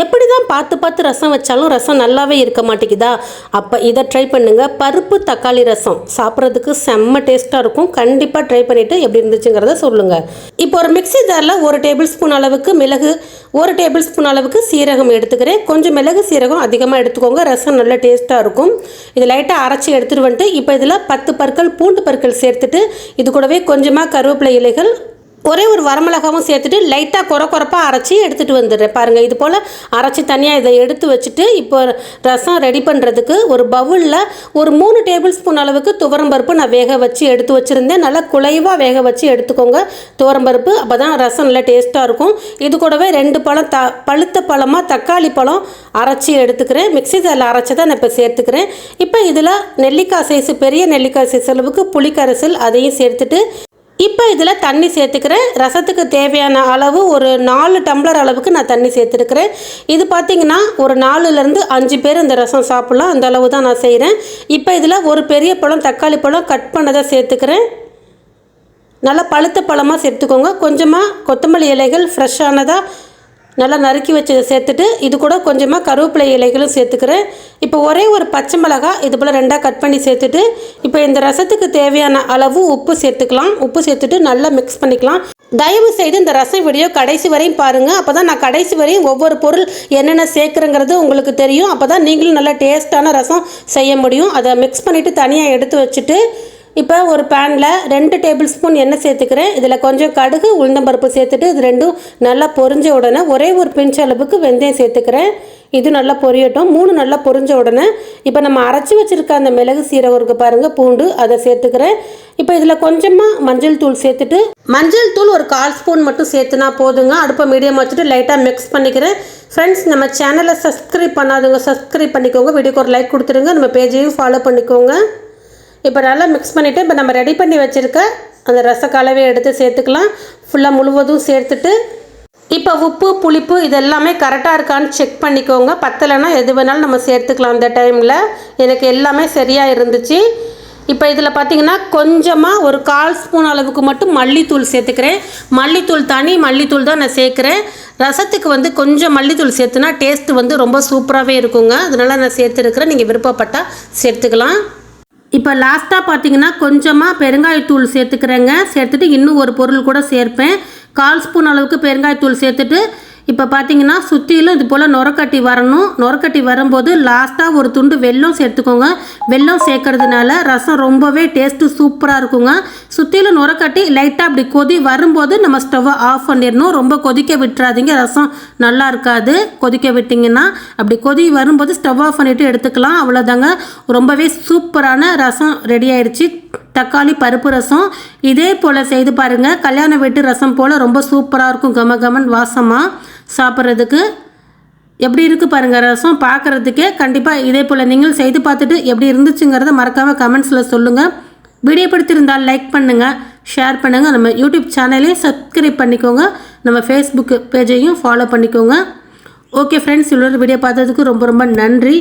எப்படி தான் பார்த்து பார்த்து ரசம் வச்சாலும் ரசம் நல்லாவே இருக்க மாட்டேங்குதா? அப்போ இதை ட்ரை பண்ணுங்கள். பருப்பு தக்காளி ரசம் சாப்பிட்றதுக்கு செம்ம டேஸ்ட்டாக இருக்கும். கண்டிப்பாக ட்ரை பண்ணிவிட்டு எப்படி இருந்துச்சுங்கிறத சொல்லுங்கள். இப்போ ஒரு மிக்ஸி ஜாரில் 1 டேபிள் ஸ்பூன் அளவுக்கு மிளகு, 1 டேபிள் ஸ்பூன் அளவுக்கு சீரகம் எடுத்துக்கிறேன். கொஞ்சம் மிளகு சீரகம் அதிகமாக எடுத்துக்கோங்க, ரசம் நல்ல டேஸ்ட்டாக இருக்கும். இது லைட்டாக அரைச்சி எடுத்துகிட்டு வந்துட்டு இப்போ இதில் 10 பற்கள் பூண்டு பற்கள் சேர்த்துட்டு இது கூடவே கொஞ்சமாக கருவேப்பிலை இலைகள், ஒரே ஒரு வரமிளகாவும் சேர்த்துட்டு லைட்டாக கொரப்பாக அரைச்சி எடுத்துகிட்டு வந்துடுறேன். பாருங்கள், இது போல் அரைச்சி தனியாக இதை எடுத்து வச்சுட்டு இப்போ ரசம் ரெடி பண்ணுறதுக்கு ஒரு பவுலில் ஒரு 3 டேபிள் ஸ்பூன் அளவுக்கு துவரம்பருப்பு நான் வேக வச்சு எடுத்து வச்சுருந்தேன். நல்லா குழைவாக வேக வச்சு எடுத்துக்கோங்க துவரம்பருப்பு, அப்போ தான் ரசம் நல்லா டேஸ்ட்டாக இருக்கும். இது கூடவே 2 பழம் பழுத்த பழமாக தக்காளி பழம் அரைச்சி எடுத்துக்கிறேன். மிக்ஸி ஜாரில் அரைச்சி தான் நான் இப்போ சேர்த்துக்கிறேன். இப்போ இதில் நெல்லிக்காய் சைஸு, பெரிய நெல்லிக்காய் சைஸ் அளவுக்கு புளிக்கரைசல் அதையும் சேர்த்துட்டு இப்போ இதில் தண்ணி சேர்த்துக்கிறேன். ரசத்துக்கு தேவையான அளவு ஒரு 4 டம்ளர் அளவுக்கு நான் தண்ணி சேர்த்துருக்கிறேன். இது பார்த்திங்கன்னா ஒரு 4லேருந்து 5 பேர் இந்த ரசம் சாப்பிட்லாம், அந்த அளவு தான் நான் செய்கிறேன். இப்போ இதில் ஒரு பெரிய பழம் தக்காளி பழம் கட் பண்ணதை சேர்த்துக்கிறேன். நல்லா பழுத்த பழமாக சேர்த்துக்கோங்க. கொஞ்சமாக கொத்தமல்லி இலைகள் ஃப்ரெஷ்ஷானதாக நல்லா நறுக்கி வச்சதை சேர்த்துட்டு இது கூட கொஞ்சமாக கருவேப்பிலை இலைகளும் சேர்த்துக்கிறேன். இப்போ ஒரே ஒரு பச்சை மிளகாய் இது போல் 2ஆக கட் பண்ணி சேர்த்துட்டு இப்போ இந்த ரசத்துக்கு தேவையான அளவு உப்பு சேர்த்துக்கலாம். உப்பு சேர்த்துட்டு நல்லா மிக்ஸ் பண்ணிக்கலாம். தயவு செய்து இந்த ரசம் வீடியோ கடைசி வரையும் பாருங்கள். அப்போ தான் நான் கடைசி வரையும் ஒவ்வொரு பொருள் என்னென்ன சேர்க்குறங்கிறது உங்களுக்கு தெரியும். அப்போ தான் நீங்களும் நல்லா டேஸ்ட்டான ரசம் செய்ய முடியும். அதை மிக்ஸ் பண்ணிவிட்டு தனியாக எடுத்து வச்சுட்டு இப்போ ஒரு பேனில் 2 டேபிள் ஸ்பூன் எண்ணெய் சேர்த்துக்கிறேன். இதில் கொஞ்சம் கடுகு உளுந்தம்பருப்பு சேர்த்துட்டு இது ரெண்டும் நல்லா பொரிஞ்ச உடனே ஒரே ஒரு பிஞ்ச் அளவுக்கு வெந்தயம் சேர்த்துக்கிறேன். இது நல்லா பொரியட்டும். 3 நல்லா பொரிஞ்ச உடனே இப்போ நம்ம அரைச்சி வச்சுருக்க அந்த மிளகு சீரகம் இருக்கு பாருங்கள், பூண்டு, அதை சேர்த்துக்கிறேன். இப்போ இதில் கொஞ்சமாக மஞ்சள் தூள் சேர்த்துட்டு மஞ்சள் தூள் ஒரு 1/4 ஸ்பூன் மட்டும் சேர்த்துனா போதுங்க. அடுப்பை மீடியம் வச்சுட்டு லைட்டாக மிக்ஸ் பண்ணிக்கிறேன். ஃப்ரெண்ட்ஸ், நம்ம சேனலை சப்ஸ்கிரைப் பண்ணாதவங்க சப்ஸ்கிரைப் பண்ணிக்கோங்க, வீடியோக்கு ஒரு லைக் கொடுத்துருங்க, நம்ம பேஜையும் ஃபாலோ பண்ணிக்கோங்க. இப்போ நல்லா மிக்ஸ் பண்ணிவிட்டு இப்போ நம்ம ரெடி பண்ணி வச்சுருக்க அந்த ரச கலவையை எடுத்து சேர்த்துக்கலாம். ஃபுல்லாக முழுவதும் சேர்த்துட்டு இப்போ உப்பு புளிப்பு இதெல்லாமே கரெக்டாக இருக்கான்னு செக் பண்ணிக்கோங்க. பத்தலைன்னா எது வேணாலும் நம்ம சேர்த்துக்கலாம். அந்த டைமில் எனக்கு எல்லாமே சரியாக இருந்துச்சு. இப்போ இதில் பார்த்திங்கன்னா கொஞ்சமாக ஒரு 1/4 ஸ்பூன் அளவுக்கு மட்டும் மல்லித்தூள் சேர்த்துக்கிறேன். மல்லித்தூள் தனி மல்லித்தூள் தான் நான் சேர்க்குறேன். ரசத்துக்கு கொஞ்சம் மல்லித்தூள் சேர்த்துனா டேஸ்ட்டு ரொம்ப சூப்பராகவே இருக்குங்க. அதனால் நான் சேர்த்துருக்கிறேன். நீங்கள் விருப்பப்பட்டால் சேர்த்துக்கலாம். இப்போ லாஸ்ட்டாக பார்த்தீங்கன்னா கொஞ்சமாக பெருங்காயத்தூள் சேர்த்துக்கிறேங்க. சேர்த்துட்டு இன்னும் ஒரு பொருள் கூட சேர்ப்பேன். 1/4 ஸ்பூன் அளவுக்கு பெருங்காயத்தூள் சேர்த்துட்டு இப்போ பார்த்தீங்கன்னா சுற்றிலும் இது போல் நுரக்கட்டி வரணும். நுரக்கட்டி வரும்போது லாஸ்ட்டாக ஒரு துண்டு வெல்லம் சேர்த்துக்கோங்க. வெல்லம் சேர்க்கறதுனால ரசம் ரொம்பவே டேஸ்ட்டு சூப்பராக இருக்குங்க. சுற்றிலும் நுரக்கட்டி லைட்டாக அப்படி கொதி வரும்போது நம்ம ஸ்டவ்வை ஆஃப் பண்ணிடணும். ரொம்ப கொதிக்க விட்டுறாதீங்க, ரசம் நல்லா இருக்காது. கொதிக்க விட்டிங்கன்னா அப்படி கொதி வரும்போது ஸ்டவ் ஆஃப் பண்ணிவிட்டு எடுத்துக்கலாம். அவ்வளோதாங்க, ரொம்பவே சூப்பரான ரசம் ரெடி ஆயிடுச்சு. தக்காளி பருப்பு ரசம் இதே போல் செய்து பாருங்கள். கல்யாண வீட்டு ரசம் போல் ரொம்ப சூப்பராக இருக்கும். கமகமன் வாசமாக சாப்பிட்றதுக்கு எப்படி இருக்குது பாருங்கள் ரசம் பார்க்குறதுக்கே. கண்டிப்பாக இதே போல் நீங்கள் செய்து பார்த்துட்டு எப்படி இருந்துச்சுங்கிறத மறக்காமல் கமெண்ட்ஸில் சொல்லுங்கள். வீடியோ பிடித்திருந்தால் லைக் பண்ணுங்கள், ஷேர் பண்ணுங்கள். நம்ம யூடியூப் சேனலையும் சப்ஸ்கிரைப் பண்ணிக்கோங்க, நம்ம ஃபேஸ்புக் பேஜையும் ஃபாலோ பண்ணிக்கோங்க. ஓகே ஃப்ரெண்ட்ஸ், இவ்வளோ வீடியோ பார்த்ததுக்கு ரொம்ப ரொம்ப நன்றி.